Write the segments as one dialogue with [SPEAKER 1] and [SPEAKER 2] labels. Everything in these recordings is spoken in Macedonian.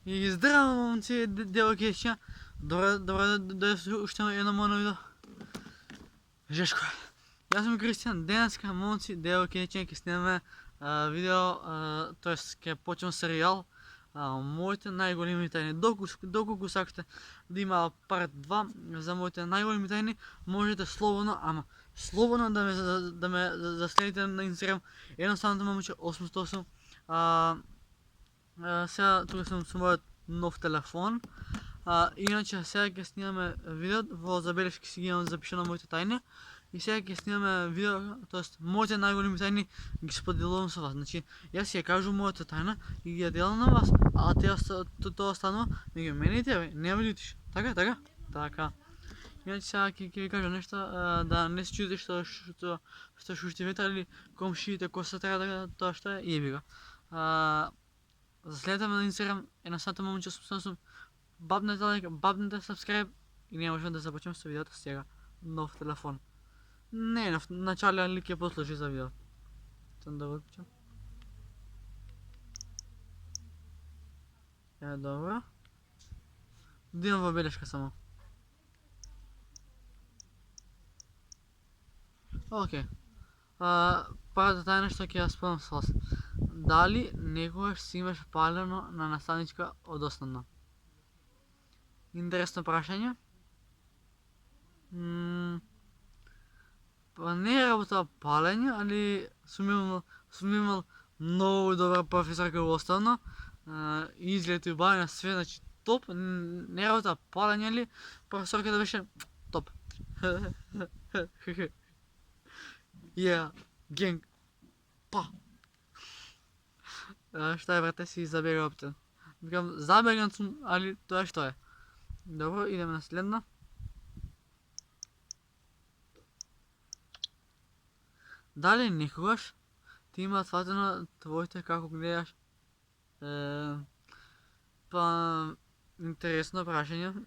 [SPEAKER 1] И здраво, момци, девойки, ще. Добре, да още едно моно видео. Жешко. Аз съм Кристиан. Днеска, момци, девойки, ще снимаме видео, т.е. ще почвам сериал. Моите най-големи тайни. Доколко сакате да има парт 2 за моите най-големи тайни, можете словно, ама словно да ме заследите на Инстаграм. Едноставното момиче 808. Сега тук съм с моят нов телефон. Иначе сега ще снимаме видео, в забележки си ги имам запиша на моите тайни. И сега ще снимаме видео, т.е. моите най-големи тайни ги споделувам с вас. Значи, аз си я кажу моята тайна и ги я делам на вас. А това останва между мен и тебе. Не видиш. Така. Иначе сега ще ви кажа нещо, да не се чудите, що шушите ветра или комшиите, коса трябва да това ще е и еби го. Заследете ме на Инстаграм, едноставното момиче 808. Бабнете лайк, бабнете subscribe и ние можем да започнем с видеото сега. Нов телефон. Не, в начале лик я послужи за видео. Съм да выключам. Добро. Димова бележка само. Окей. Първата тайна ще ќе ја спомнам с вас. Дали некогаш си имаш палено на наставничка од основна? Интересно прашање. Па не е работа палење, али сум имал много добра професорка во основна. Изглед и убавина све, значи топ. Не е работа палење, али професорката беше топ. Генг. Па. Šta je, brate, si zabegao opet? Викам, забеган съм, али това що е? Добро, идем на следно. Дали никогаш ти има сватено твоите како гледаш? Па, интересно прашање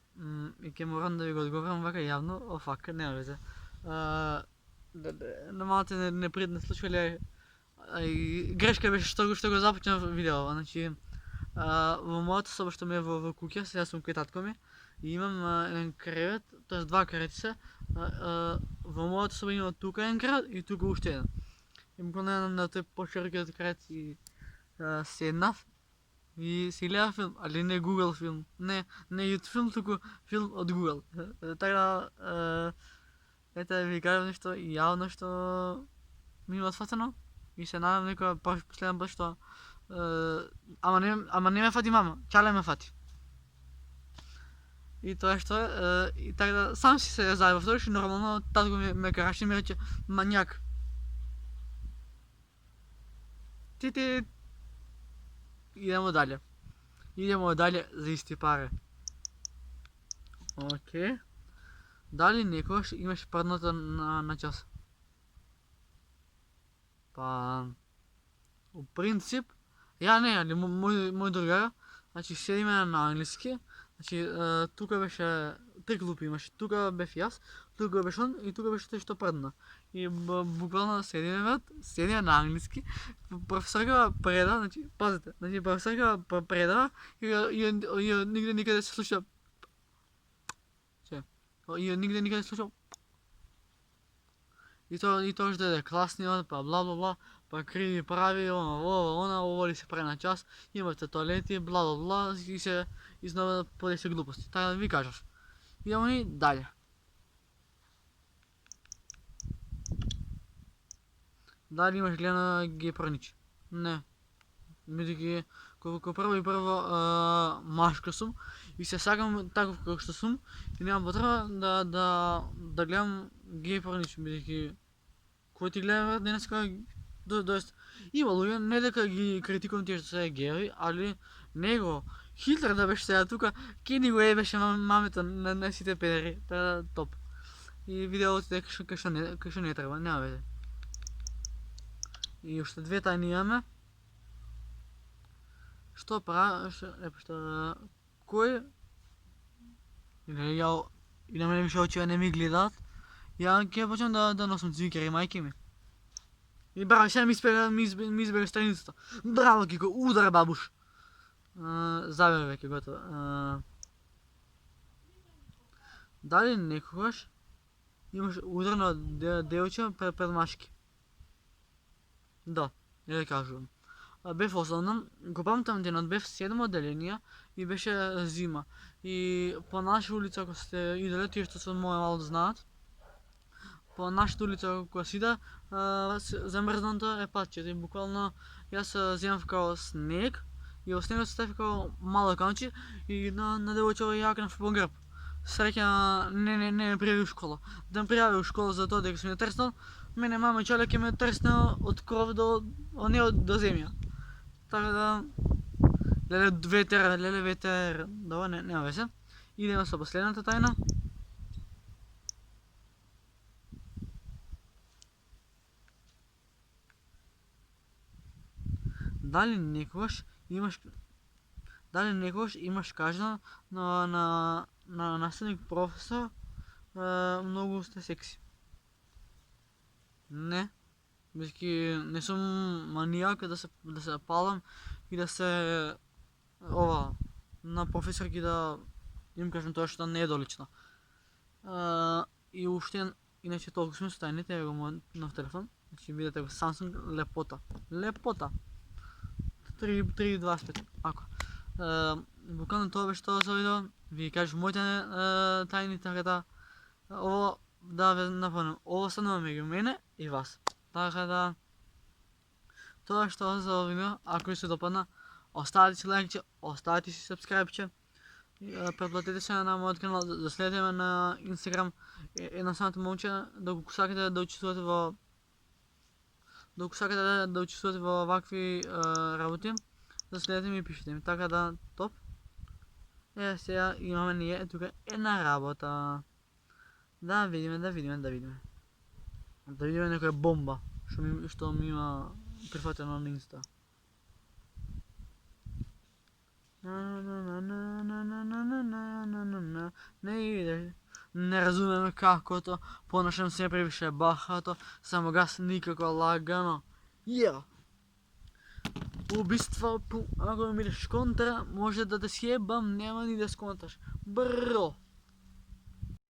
[SPEAKER 1] и ќе морам да ви го одговорам вака јавно, офака, нема везе. На малце непријатно случаи, грешка беше што го започнав видео. Значи, во мојата соба што ми е во куќа, сега сум кај татко ми и имам еден кревет, тоест два кревети се. Во мојата соба има тука еден кревет и тука уште еден. И буквално на тој почеркиот кревет и седнав и си гледав филм, али не Google филм, не YouTube филм, туку филм од Google. Така ето ви кажам нешто јавно што ми има сватено и се надам некоја последен пат што ама не ме фати мама, чале ме фати. И тоа што е, и така да сам си се заебав тоа и нормално татко ме караше и ми рече мањак. Ти идемо дале за исти пари. Окей. Дали некогаш имаш падната на час? Па, у принцип, ја не, али мој другар, значи седиме на англиски, значи тука беше три клупи имаше, тука бев јас, тука беше он и тука беше тој што падна. И буквално седиме на англиски, професорка преда, значи, пазите, значи професорка преда и нигде никаде се слуша. И нигде никаде се слуша. И тоа што е класниот, па бла, па криви прави, ово ли се прави на час, имате тоалети, бла, и се изнова подесе глупости. Така да ви кажав. Идемо ни дале. Дали имаш гледано гей порничи? Не. Бидејќи колку прво машко сум и се сакам таков како што сум и немам потреба да гледам гей порничи, бидејќи кој ти гледа денеска, тоест има луѓе, не дека ги критикувам тие што се геи, али него Хитлер да беше сега тука, ке ни го ебеше мамето на сите педери, тоа топ. И видеото е кај што не треба, нема везе. И уште две тајни имаме. Што кој и на мене више очи не ми гледаат, ја ќе почнам да носам цвикери мајки ми. И браво, сега ми избега страницата. Браво, Кико, удар бабуш. завер век е готова. Дали некогаш имаш ударно делче пред машки? Да, я ви кажувам. Бев основно, го памтам денот, бев 7 отделение и беше зима. И по наша улица, ако сте иделе, тие што се од моја мало да знаат, по нашата улица која си иде, замрзнато е патчето и буквално јас земав као снег и во снегот ставив као мало камчи и на девојчево јакнав по грб. Среќа не ме пријави у школа. Да ме пријави у школа за тоа дека сум ја трснал, мене мама и чолек ќе ме трснал од кров до земја. Така да, леле ветер, добро, нема везе. Идеме со последната тајна. Дали некогаш имаш кажано на наставник професор, многу сте секси? Не. Бидејќи не сум манијак да се палам и да се на професорки да им кажам тоа што не е долично. И уште иначе толку сме со тајните, ево го мојот нов телефон. Значи видете го Samsung лепота. 325 ако. Буквално тоа беше тоа за видео. Ви кажав моите тајни, така да ово да ве напомнам, ово станува меѓу мене и вас. Така да тоа што за видео, ако ви се допадна, оставете си лайкче, оставете си сабскрајбче, претплатете се на мојот канал, да следите ме на Instagram, едноставното момче, да го сакате да учествувате во вакви работи, да следите ми и пишете ми. Така да, топ. Сега имаме ние тука една работа. Да видиме. Да видиме некоја бомба што ми има прифатено на Инста. Не разумеме какото, понашам се превише бахато, само газ никако лагано. Убиства, ако ми идеш контра, може да те сјебам, нема ни да сконташ. Бро!